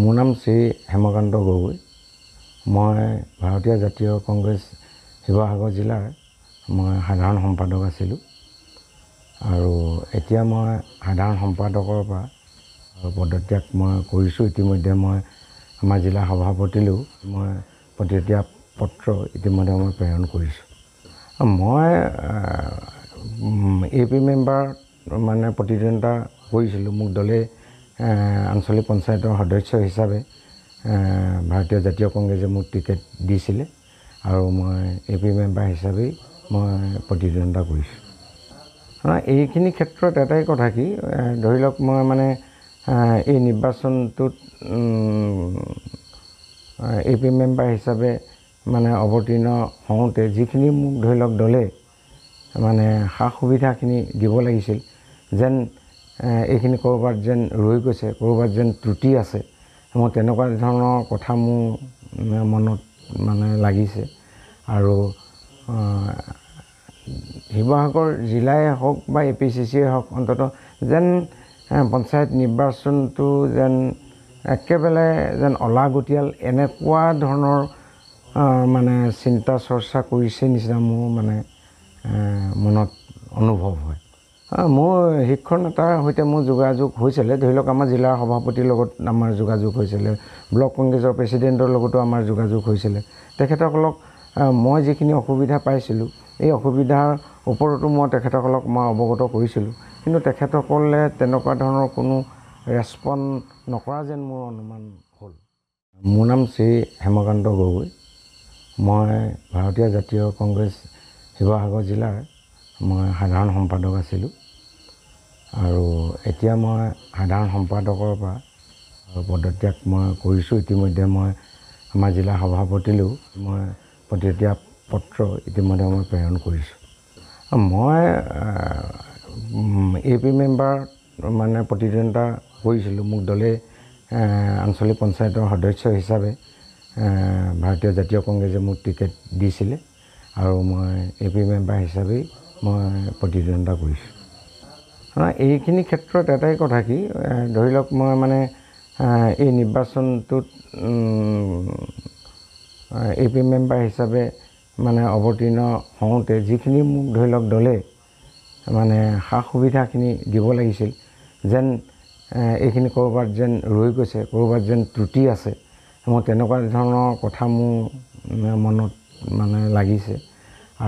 মোৰ নাম শ্ৰী হেমকান্ত গগৈ। মই ভাৰতীয় জাতীয় কংগ্ৰেছ শিৱসাগৰ জিলাৰ মই সাধাৰণ সম্পাদক আছিলোঁ আৰু এতিয়া মই সাধাৰণ সম্পাদকৰ পৰা পদত্যাগ মই কৰিছোঁ। ইতিমধ্যে মই আমাৰ জিলা সভাপতিলৈও মই পদত্যাগ পত্ৰ ইতিমধ্যে মই প্ৰেৰণ কৰিছোঁ। মই AP মেম্বাৰ মানে প্ৰতিদ্বন্দ্বিতা কৰিছিলোঁ। মোক দলে আঞ্চলিক পঞ্চায়তৰ সদস্য হিচাপে ভাৰতীয় জাতীয় কংগ্ৰেছে মোক টিকেট দিছিলে আৰু মই AP মেম্বাৰ হিচাপেই মই প্ৰতিদ্বন্দ্বিতা কৰিছোঁ। এইখিনি ক্ষেত্ৰত এটাই কথা কি, ধৰি লওক মই মানে এই নিৰ্বাচনটোত AP মেম্বাৰ হিচাপে মানে অৱতীৰ্ণ হওঁতে যিখিনি মোক ধৰি লওক দলে মানে সা সুবিধাখিনি দিব লাগিছিল, যেন এইখিনি ক'ৰবাত যেন ৰৈ গৈছে, ক'ৰবাত যেন ত্ৰুটি আছে, মোৰ তেনেকুৱা ধৰণৰ কথা মোৰ মনত মানে লাগিছে। আৰু শিৱসাগৰ জিলাই হওক বা APCCয়ে হওক, অন্ততঃ যেন পঞ্চায়ত নিৰ্বাচনটো যেন একেবাৰে যেন অলাগতিয়াল এনেকুৱা ধৰণৰ মানে চিন্তা চৰ্চা কৰিছে নিচিনা মোৰ মানে মনত অনুভৱ হয়। মোৰ শিক্ষণ নেতাৰ সৈতে মোৰ যোগাযোগ হৈছিলে। ধৰি লওক আমাৰ জিলাৰ সভাপতিৰ লগত আমাৰ যোগাযোগ হৈছিলে, ব্লক কংগ্ৰেছৰ প্ৰেচিডেণ্টৰ লগতো আমাৰ যোগাযোগ হৈছিলে। তেখেতসকলক মই যিখিনি অসুবিধা পাইছিলোঁ, এই অসুবিধাৰ ওপৰতো মই তেখেতসকলক মই অৱগত কৰিছিলোঁ, কিন্তু তেখেতসকলে তেনেকুৱা ধৰণৰ কোনো ৰেছপন্স নকৰা যেন মোৰ অনুমান হ'ল। মোৰ নাম শ্ৰী হেমকান্ত গগৈ। মই ভাৰতীয় জাতীয় কংগ্ৰেছ শিৱসাগৰ জিলাৰ মই সাধাৰণ সম্পাদক আছিলোঁ আৰু এতিয়া মই সাধাৰণ সম্পাদকৰ পৰা পদত্যাগ মই কৰিছোঁ। ইতিমধ্যে মই আমাৰ জিলা সভাপতিলৈও মই পদত্যাগ পত্ৰ ইতিমধ্যে মই প্ৰেৰণ কৰিছোঁ। মই AP মেম্বাৰ মানে প্ৰতিদ্বন্দ্বিতা কৰিছিলোঁ। মোক দলে আঞ্চলিক পঞ্চায়তৰ সদস্য হিচাপে ভাৰতীয় জাতীয় কংগ্ৰেছে মোক টিকেট দিছিলে আৰু মই AP মেম্বাৰ হিচাপেই মই প্ৰতিদ্বন্দ্বিতা কৰিছোঁ। এইখিনি ক্ষেত্ৰত এটাই কথা কি, ধৰি লওক মই মানে এই নিৰ্বাচনটোত AP মেম্বাৰ হিচাপে মানে অৱতীৰ্ণ হওঁতে যিখিনি মোক ধৰি লওক দলে মানে সা সুবিধাখিনি দিব লাগিছিল, যেন এইখিনি ক'ৰবাত যেন ৰৈ গৈছে, ক'ৰবাত যেন ত্ৰুটি আছে, মোৰ তেনেকুৱা ধৰণৰ কথা মোৰ মনত মানে লাগিছে।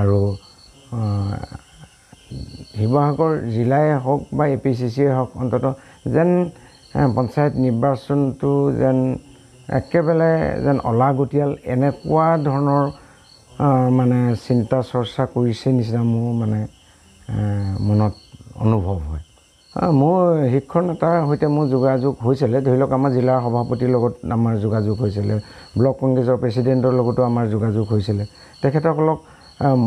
আৰু শিৱসাগৰ জিলাই হওক বা APCCয়ে হওক, অন্ততঃ যেন পঞ্চায়ত নিৰ্বাচনটো যেন একেবাৰে যেন অলাগতিয়াল এনেকুৱা ধৰণৰ মানে চিন্তা চৰ্চা কৰিছে নিচিনা মোৰ মানে মনত অনুভৱ হয়। মোৰ শিক্ষণ নেতাৰ সৈতে মোৰ যোগাযোগ হৈছিলে। ধৰি লওক আমাৰ জিলাৰ সভাপতিৰ লগত আমাৰ যোগাযোগ হৈছিলে, ব্লক কংগ্ৰেছৰ প্ৰেচিডেণ্টৰ লগতো আমাৰ যোগাযোগ হৈছিলে। তেখেতসকলক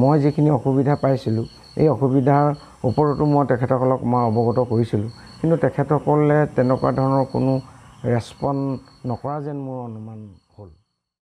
মই যিখিনি অসুবিধা পাইছিলোঁ, এই অসুবিধাৰ ওপৰতো মই তেখেতসকলক মই অৱগত কৰিছিলোঁ, কিন্তু তেখেতসকলে তেনেকুৱা ধৰণৰ কোনো ৰেছপন্স নকৰা যেন মোৰ অনুমান